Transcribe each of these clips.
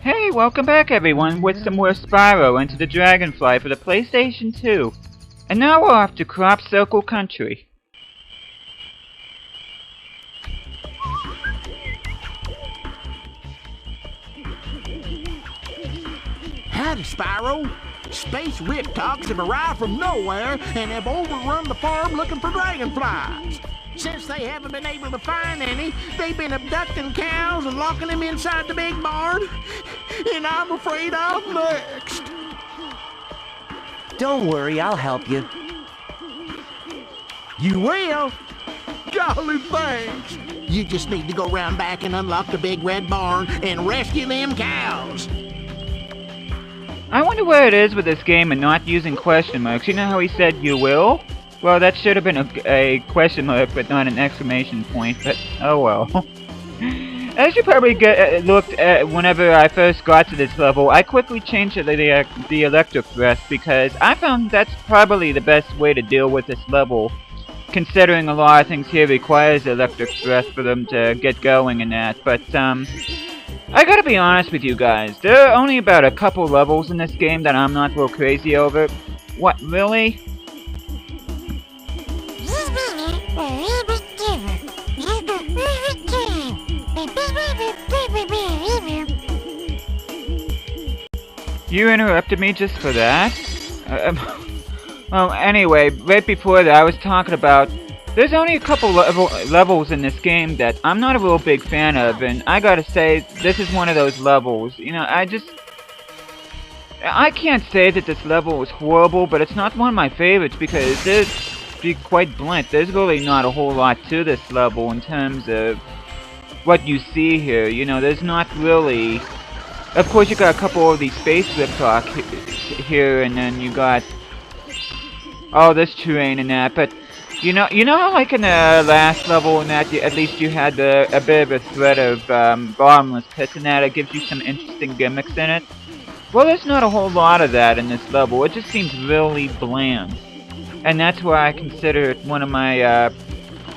Hey, welcome back everyone with some more Spyro Into the Dragonfly for the PlayStation 2. And now we're off to Crop Circle Country. Howdy, Spyro. Space riptocs have arrived from nowhere and have overrun the farm looking for dragonflies. Since they haven't been able to find any, they've been abducting cows and locking them inside the big barn. And I'm afraid I'm next. Don't worry, I'll help you. You will? Golly, thanks. You just need to go round back and unlock the big red barn and rescue them cows. I wonder where it is with this game and not using question marks. You know how he said you will? Well, that should have been a question mark, but not an exclamation point, but oh well. As you probably looked at whenever I first got to this level, I quickly changed to the electric thrust because I found that's probably the best way to deal with this level, considering a lot of things here requires electric thrust for them to get going and that, but I gotta be honest with you guys, there are only about a couple levels in this game that I'm not real crazy over. What, really? You interrupted me just for that? Well, anyway, right before that I was talking about there's only a couple levels in this game that I'm not a real big fan of, and I gotta say, this is one of those levels. You know, I can't say that this level is horrible, but it's not one of my favorites because to be quite blunt, there's really not a whole lot to this level in terms of what you see here. You know, there's not really... Of course, you got a couple of these space riptocs here, and then you got all this terrain and that, but you know how like in the last level and that, at least you had a bit of a threat of bottomless pits and that, it gives you some interesting gimmicks in it? Well, there's not a whole lot of that in this level, it just seems really bland. And that's why I consider it one of my,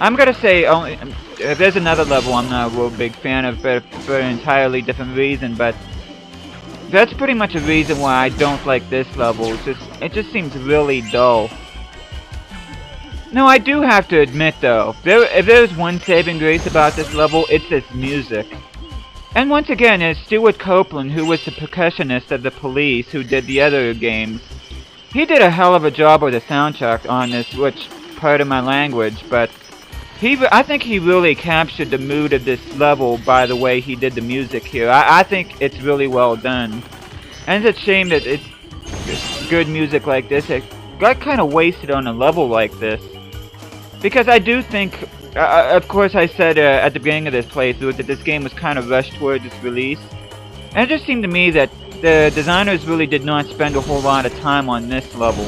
I'm gonna say, only, if there's another level I'm not a real big fan of, but for an entirely different reason, but that's pretty much a reason why I don't like this level, it just seems really dull. No, I do have to admit though, if there's one saving grace about this level, it's its music. And once again, it's Stuart Copeland, who was the percussionist of the Police, who did the other games. He did a hell of a job with the soundtrack on this, which, pardon my language, but I think he really captured the mood of this level by the way he did the music here. I think it's really well done. And it's a shame that it's good music like this, it got kind of wasted on a level like this. Because I do think, of course I said at the beginning of this playthrough that this game was kind of rushed towards its release. And it just seemed to me that the designers really did not spend a whole lot of time on this level.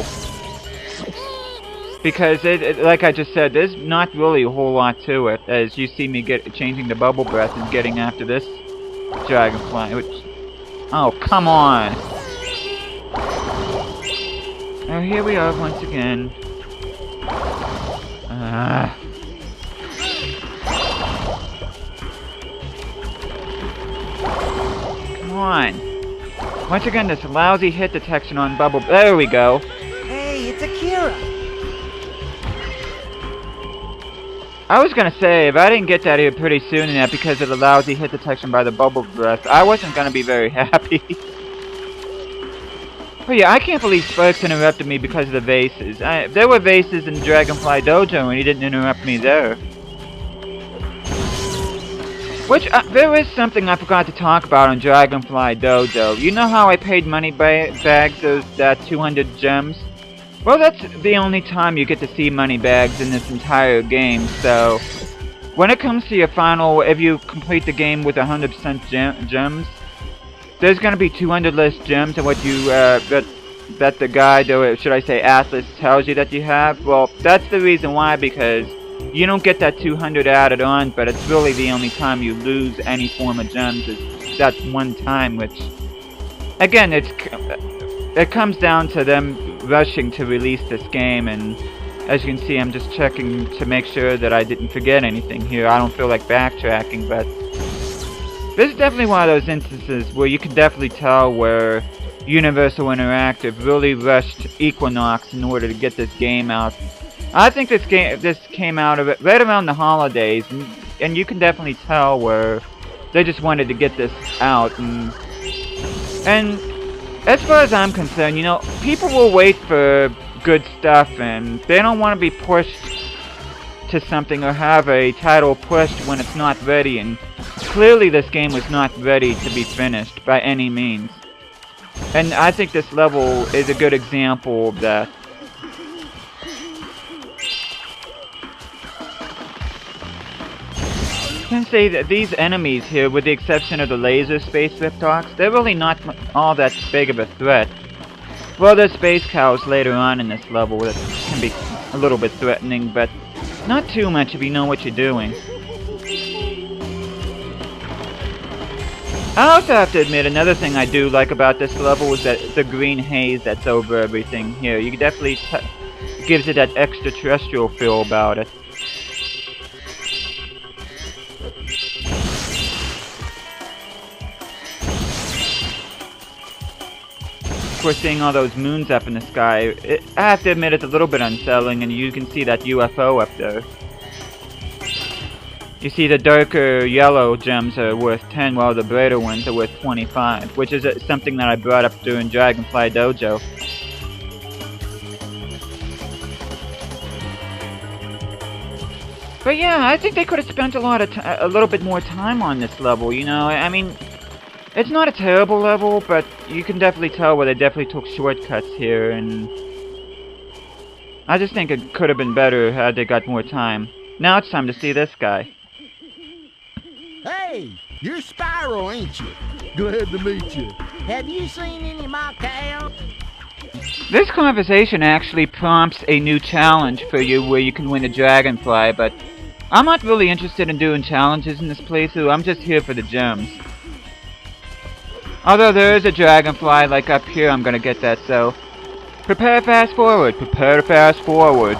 Because, like I just said, there's not really a whole lot to it, as you see me changing the bubble breath and getting after this dragonfly, which... Oh, come on! Oh, here we are once again. Come on. Once again, this lousy hit detection on bubble... There we go. Hey, it's Akira! I was gonna say, if I didn't get that here pretty soon and that because of the lousy hit detection by the bubble breath, I wasn't gonna be very happy. But yeah, I can't believe Sparks interrupted me because of the vases. There were vases in Dragonfly Dojo and he didn't interrupt me there. Which, there is something I forgot to talk about on Dragonfly Dojo. You know how I paid money bags those 200 gems? Well, that's the only time you get to see money bags in this entire game, so... When it comes to your final, if you complete the game with 100% gems, there's gonna be 200 less gems than what you, that the guide, or should I say Atlas, tells you that you have. Well, that's the reason why, because you don't get that 200 added on, but it's really the only time you lose any form of gems is that one time, which... Again, it comes down to them rushing to release this game, and as you can see, I'm just checking to make sure that I didn't forget anything here. I don't feel like backtracking, but This is definitely one of those instances where you can definitely tell where Universal Interactive really rushed Equinox in order to get this game out. I think this came out of it right around the holidays, and you can definitely tell where they just wanted to get this out. And as far as I'm concerned, you know, people will wait for good stuff, and they don't want to be pushed to something or have a title pushed when it's not ready, and clearly this game was not ready to be finished by any means. And I think this level is a good example of that. I can say that these enemies here, with the exception of the laser space Riptox, they're really not all that big of a threat. Well, there's space cows later on in this level that can be a little bit threatening, but not too much if you know what you're doing. I also have to admit, another thing I do like about this level is that the green haze that's over everything here. You definitely gives it that extraterrestrial feel about it. Of course, seeing all those moons up in the sky, I have to admit it's a little bit unsettling, and you can see that UFO up there. You see the darker yellow gems are worth 10, while the brighter ones are worth 25, which is something that I brought up during Dragonfly Dojo. But yeah, I think they could have spent a little bit more time on this level, you know? I mean, it's not a terrible level, but you can definitely tell where they definitely took shortcuts here, and I just think it could have been better had they got more time. Now it's time to see this guy. Hey, you're Spyro, ain't you? Glad to meet you. Have you seen any of my cows? This conversation actually prompts a new challenge for you where you can win a dragonfly, but I'm not really interested in doing challenges in this playthrough. I'm just here for the gems. Although there is a dragonfly like up here, I'm gonna get that, so prepare to fast forward. Prepare to fast forward.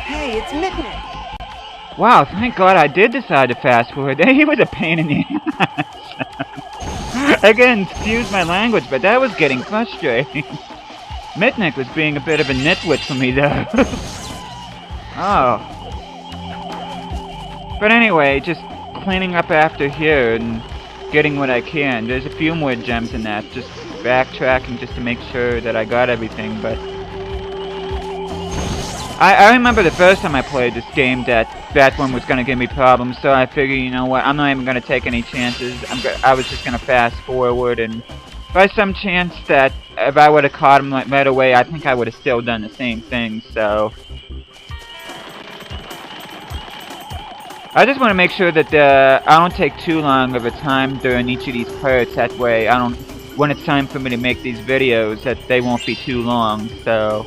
Hey, it's Mitnick. Wow, thank God I did decide to fast forward. He was a pain in the ass. Again, excuse my language, but that was getting frustrating. Mitnick was being a bit of a nitwit for me, though. Oh. But anyway, just cleaning up after here and getting what I can. There's a few more gems in that. Just backtracking just to make sure that I got everything, but I remember the first time I played this game that one was going to give me problems, so I figured, you know what, I'm not even going to take any chances. I was just going to fast forward, and by some chance that if I would have caught him right away, I think I would have still done the same thing, so I just want to make sure that I don't take too long of a time during each of these parts. That way, when it's time for me to make these videos, that they won't be too long, so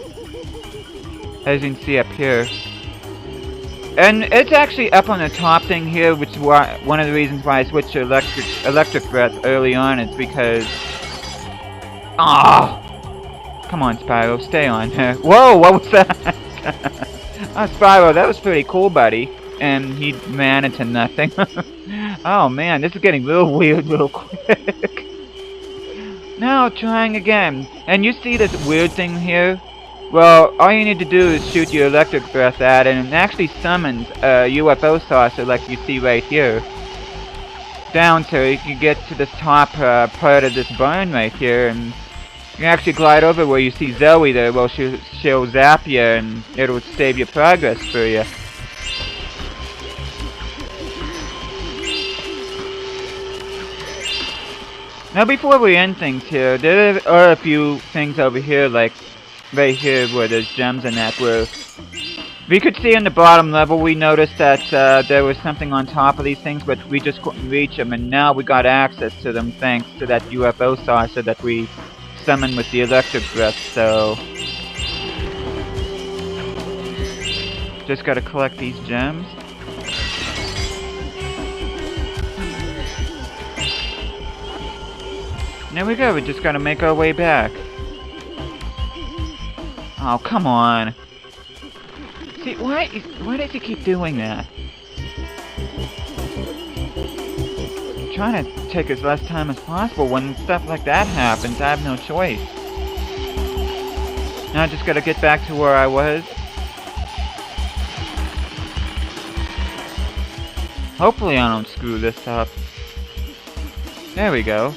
as you can see up here. And it's actually up on the top thing here, which is one of the reasons why I switched to electric breath early on, is because... Ah! Come on, Spyro, stay on here. Whoa, what was that? Oh, Spyro, that was pretty cool, buddy. And he ran into nothing. Oh man, this is getting real weird real quick. Now, trying again. And you see this weird thing here? Well, all you need to do is shoot your electric breath at it, and it actually summons a UFO saucer like you see right here. Down so you can get to this top part of this barn right here, and you can actually glide over where you see Zoe there. Well, she'll zap you, and it'll save your progress for you. Now, before we end things here, there are a few things over here, like right here where there's gems in that, where we could see in the bottom level. We noticed that there was something on top of these things, but we just couldn't reach them, and now we got access to them thanks to that UFO saucer that we summon with the electric breath, so... Just gotta collect these gems. There we go, we just gotta make our way back. Oh, come on. See, why does he keep doing that? I'm trying to take as less time as possible. When stuff like that happens, I have no choice. Now I just gotta get back to where I was. Hopefully I don't screw this up. There we go.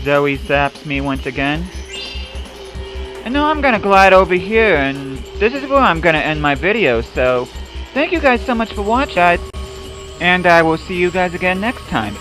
Zoe zaps me once again. And now I'm gonna glide over here, and this is where I'm gonna end my video, so thank you guys so much for watching, guys, and I will see you guys again next time.